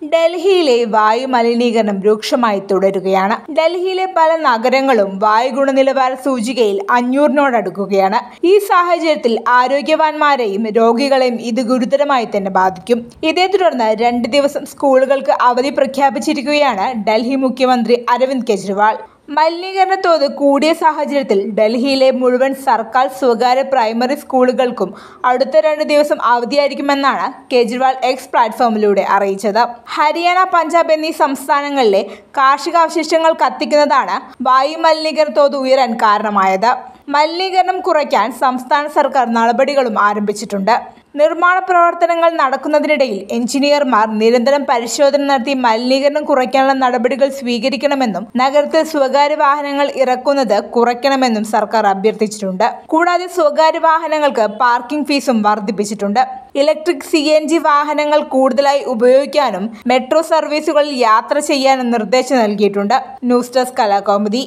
ഡൽഹിയിലെ വായു മലിനീകരണം രൂക്ഷമായി തുടരുകയാണ്. ഡൽഹിയിലെ പല നഗരങ്ങളും വായു ഗുണനിലവാര സൂചികയിൽ 500-നോടടുക്കുകയാണ്. ഈ സാഹചര്യത്തിൽ ആരോഗ്യവാന്മാരെയും രോഗികളെയും ഇത് ഗുരുതരമായി തന്നെ ബാധിക്കും. ഇതേ തുടർന്ന് 2 ദിവസം സ്കൂളുകൾക്ക് അവധി പ്രഖ്യാപിച്ചിരിക്കുകയാണ് ഡൽഹി മുഖ്യമന്ത്രി അരവിന്ദ് കെജ്രിവാൾ. മലിനീകരണ തോത് കൂടിയ സാഹചര്യത്തിൽ ഡൽഹിയിലെ മുഴുവൻ സർക്കാർ സ്വകാര്യ പ്രൈമറി സ്കൂളുകൾക്കും അടുത്ത 2 ദിവസം അവധിയായിരിക്കുമെന്നാണ് കെജ്രിവാൾ എക്സ് പ്ലാറ്റ്ഫോമിലൂടെ അറിയിച്ചത്. ഹരിയാന, പഞ്ചാബ് എന്നീ സംസ്ഥാനങ്ങളിലെ കാർഷികാവശിഷ്ടങ്ങൾ കത്തിക്കുന്നതാണ് വായു മലിനീകരണ തോത് ഉയരാൻ കാരണമായത്. മലിനീകരണം കുറയ്ക്കാൻ സംസ്ഥാന സർക്കാർ നടപടികളും ആരംഭിച്ചിട്ടുണ്ട്. നിർമ്മാണ പ്രവർത്തനങ്ങൾ നടക്കുന്നതിനിടയിൽ എഞ്ചിനീയർമാർ നിരന്തരം പരിശോധന നടത്തി മലിനീകരണം കുറയ്ക്കാനുള്ള നടപടികൾ സ്വീകരിക്കണമെന്നും നഗരത്തിൽ സ്വകാര്യ വാഹനങ്ങൾ ഇറക്കുന്നത് കുറയ്ക്കണമെന്നും സർക്കാർ അഭ്യർത്ഥിച്ചിട്ടുണ്ട്. കൂടാതെ സ്വകാര്യ വാഹനങ്ങൾക്ക് പാർക്കിംഗ് ഫീസും വർദ്ധിപ്പിച്ചിട്ടുണ്ട്. ഇലക്ട്രിക് CNG വാഹനങ്ങൾ കൂടുതലായി ഉപയോഗിക്കാനും മെട്രോ സർവീസുകളിൽ യാത്ര ചെയ്യാനും നിർദ്ദേശം നൽകിയിട്ടുണ്ട്. News desk Kalakaumudi.